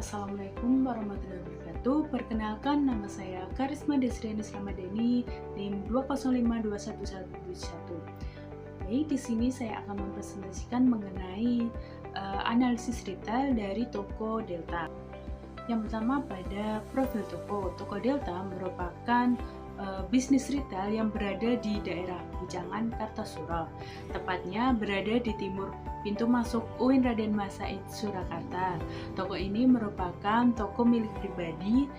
Assalamualaikum warahmatullahi wabarakatuh. Perkenalkan, nama saya Karisma Desriani Slamadeni, NIM 205211171. Baik, di sini saya akan mempresentasikan mengenai analisis retail dari toko Delta. Yang pertama, pada profil toko. Toko Delta merupakan bisnis retail yang berada di daerah Bujangan, Kartasura. Tepatnya berada di timur pintu masuk UIN Raden Mas Said Surakarta. Toko ini merupakan toko milik pribadi.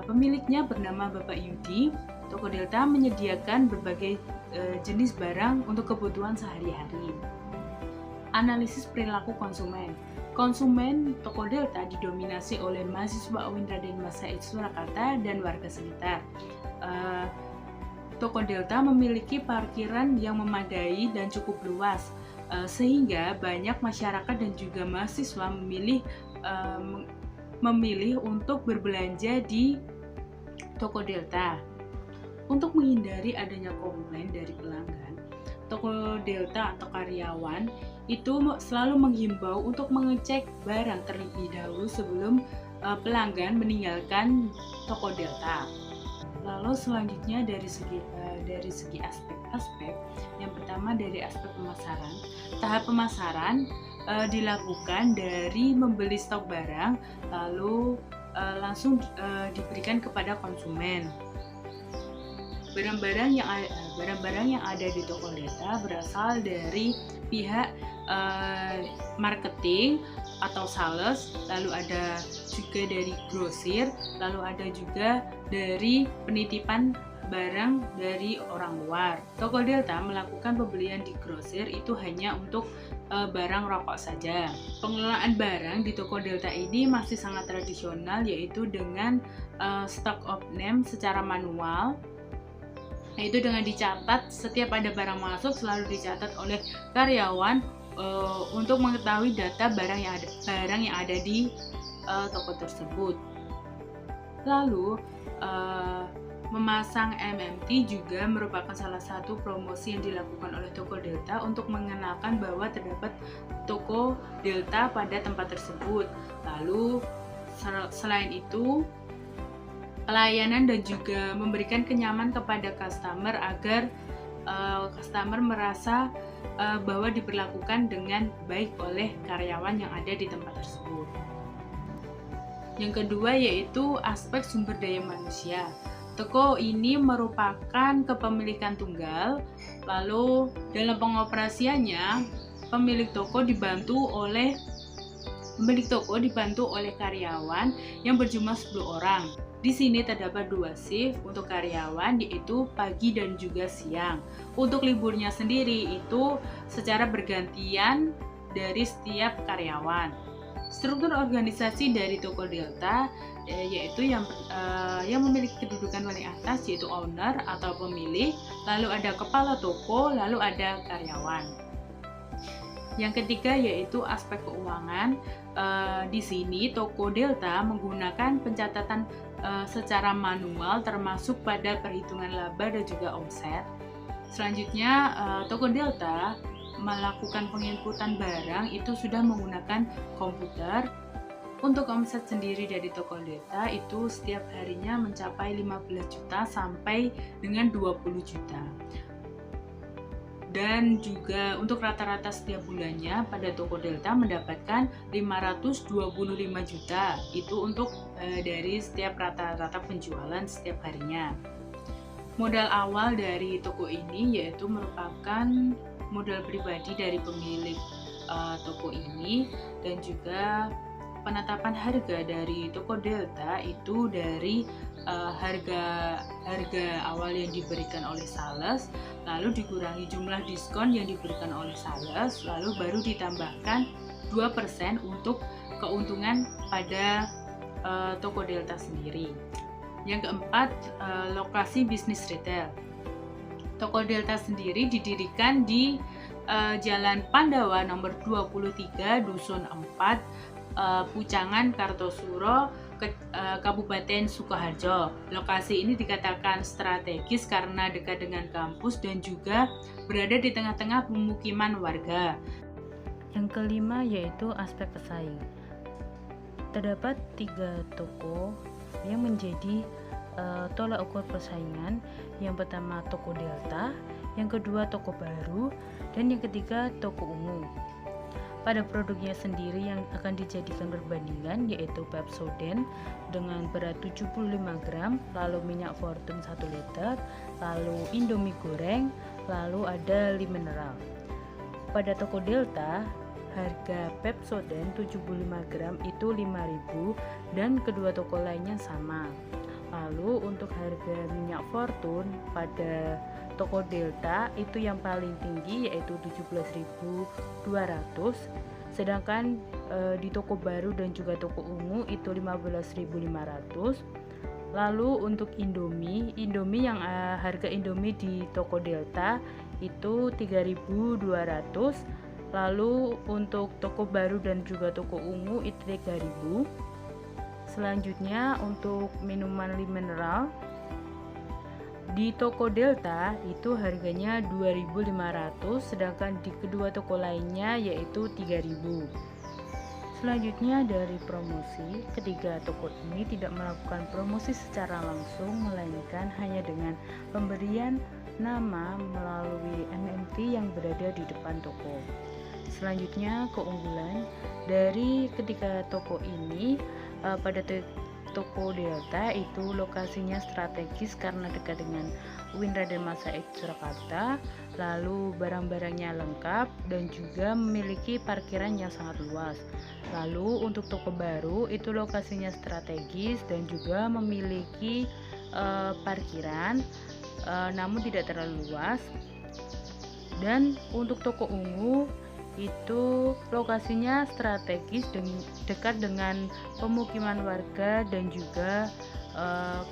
Pemiliknya bernama Bapak Yudi. Toko Delta menyediakan berbagai jenis barang untuk kebutuhan sehari-hari. Analisis perilaku konsumen. Konsumen toko Delta didominasi oleh mahasiswa UIN Raden Mas Said Surakarta dan warga sekitar. Toko Delta memiliki parkiran yang memadai dan cukup luas, sehingga banyak masyarakat dan juga mahasiswa memilih untuk berbelanja di toko Delta. Untuk menghindari adanya komplain dari pelanggan, toko Delta atau karyawan itu selalu menghimbau untuk mengecek barang terlebih dahulu sebelum pelanggan meninggalkan toko Delta. Lalu selanjutnya dari segi aspek-aspek, yang pertama dari aspek pemasaran. Tahap pemasaran dilakukan dari membeli stok barang lalu langsung diberikan kepada konsumen. Barang-barang yang ada di toko Delta berasal dari pihak marketing atau sales, lalu ada juga dari grosir, lalu ada juga dari penitipan barang dari orang luar. Toko Delta melakukan pembelian di grosir itu hanya untuk barang rokok saja. Pengelolaan barang di toko Delta ini masih sangat tradisional, yaitu dengan stock of name secara manual, yaitu dengan dicatat setiap ada barang masuk selalu dicatat oleh karyawan untuk mengetahui data barang yang ada di toko tersebut. Lalu memasang MMT juga merupakan salah satu promosi yang dilakukan oleh toko Delta untuk mengenalkan bahwa terdapat toko Delta pada tempat tersebut. Lalu selain itu, pelayanan dan juga memberikan kenyamanan kepada customer agar customer merasa bahwa diperlakukan dengan baik oleh karyawan yang ada di tempat tersebut. Yang kedua yaitu aspek sumber daya manusia. Toko ini merupakan kepemilikan tunggal, lalu dalam pengoperasiannya pemilik toko dibantu oleh karyawan yang berjumlah 10 orang. Di sini terdapat 2 shift untuk karyawan, yaitu pagi dan juga siang. Untuk liburnya sendiri itu secara bergantian dari setiap karyawan. Struktur organisasi dari toko Delta yaitu yang memiliki kedudukan paling atas, yaitu owner atau pemilik, lalu ada kepala toko, lalu ada karyawan. Yang ketiga yaitu aspek keuangan. Di sini toko Delta menggunakan pencatatan secara manual termasuk pada perhitungan laba dan juga omset. Selanjutnya toko Delta melakukan penginputan barang itu sudah menggunakan komputer. Untuk omset sendiri dari toko Delta itu setiap harinya mencapai 15 juta sampai dengan 20 juta. Dan juga untuk rata-rata setiap bulannya pada toko Delta mendapatkan 525 juta. Itu untuk dari setiap rata-rata penjualan setiap harinya. Modal awal dari toko ini yaitu merupakan modal pribadi dari pemilik toko ini, dan juga penetapan harga dari toko Delta itu dari harga awal yang diberikan oleh sales, lalu dikurangi jumlah diskon yang diberikan oleh sales, lalu baru ditambahkan 2% untuk keuntungan pada toko Delta sendiri. Yang keempat, lokasi bisnis retail. Toko Delta sendiri didirikan di Jalan Pandawa nomor 23, Dusun 4, Pucangan, Kartosuro, Kabupaten Sukoharjo. Lokasi ini dikatakan strategis karena dekat dengan kampus dan juga berada di tengah-tengah pemukiman warga. Yang kelima yaitu aspek pesaing. Terdapat 3 toko yang menjadi tolak ukur persaingan. Yang pertama toko Delta, yang kedua toko baru, dan yang ketiga toko ungu. Pada produknya sendiri yang akan dijadikan perbandingan yaitu Pepsodent dengan berat 75 gram, lalu minyak Fortune 1 liter, lalu Indomie goreng, lalu ada Le Mineral. Pada toko Delta, harga Pepsodent 75 gram itu 5.000 dan kedua toko lainnya sama. Lalu untuk harga minyak Fortune pada toko Delta itu yang paling tinggi yaitu 17.200, sedangkan di toko baru dan juga toko ungu itu 15.500. Lalu untuk Indomie yang harga Indomie di toko Delta itu 3.200. Lalu untuk toko baru dan juga toko ungu itu 3.000. Selanjutnya untuk minuman Le Mineral di toko Delta itu harganya 2.500, sedangkan di kedua toko lainnya yaitu 3.000. Selanjutnya dari promosi, ketiga toko ini tidak melakukan promosi secara langsung, melainkan hanya dengan pemberian nama melalui MMT yang berada di depan toko. Selanjutnya keunggulan dari ketiga toko ini, pada toko Delta itu lokasinya strategis karena dekat dengan UIN Raden Massaid Surakarta, lalu barang-barangnya lengkap dan juga memiliki parkiran yang sangat luas. Lalu untuk toko baru itu lokasinya strategis dan juga memiliki parkiran namun tidak terlalu luas. Dan untuk toko ungu itu lokasinya strategis dan dekat dengan pemukiman warga dan juga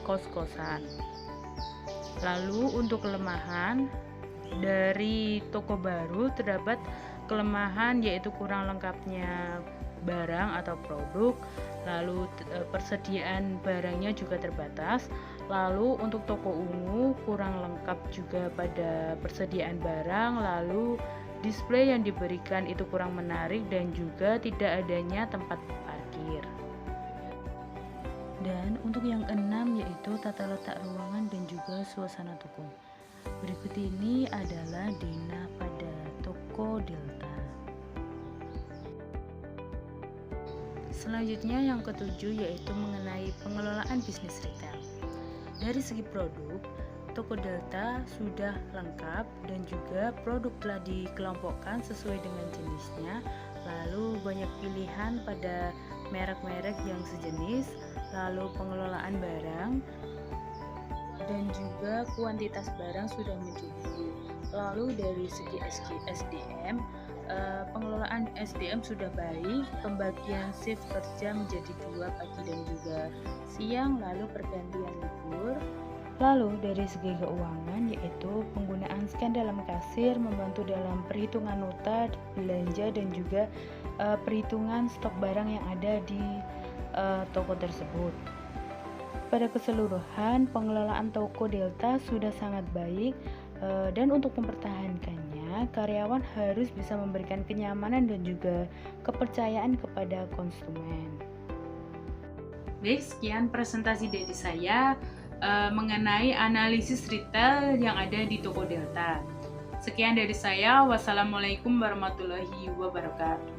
kos-kosan. Lalu untuk kelemahan dari toko baru, terdapat kelemahan yaitu kurang lengkapnya barang atau produk, lalu persediaan barangnya juga terbatas. Lalu untuk toko ungu kurang lengkap juga pada persediaan barang, lalu display yang diberikan itu kurang menarik dan juga tidak adanya tempat parkir. Dan untuk yang keenam yaitu tata letak ruangan dan juga suasana toko. Berikut ini adalah denah pada toko Delta. Selanjutnya yang ketujuh yaitu mengenai pengelolaan bisnis retail. Dari segi produk, toko Delta sudah lengkap dan juga produk telah dikelompokkan sesuai dengan jenisnya, lalu banyak pilihan pada merek-merek yang sejenis, lalu pengelolaan barang dan juga kuantitas barang sudah mencukupi. Lalu dari segi SDM, pengelolaan SDM sudah baik, pembagian shift kerja menjadi 2 pagi dan juga siang, lalu pergantian libur. Lalu dari segi keuangan yaitu penggunaan scan dalam kasir membantu dalam perhitungan nota belanja dan juga perhitungan stok barang yang ada di toko tersebut. Pada keseluruhan pengelolaan toko Delta sudah sangat baik dan untuk mempertahankannya karyawan harus bisa memberikan kenyamanan dan juga kepercayaan kepada konsumen. Baik, sekian presentasi dari saya mengenai analisis retail yang ada di toko Delta. Sekian dari saya. Wassalamualaikum warahmatullahi wabarakatuh.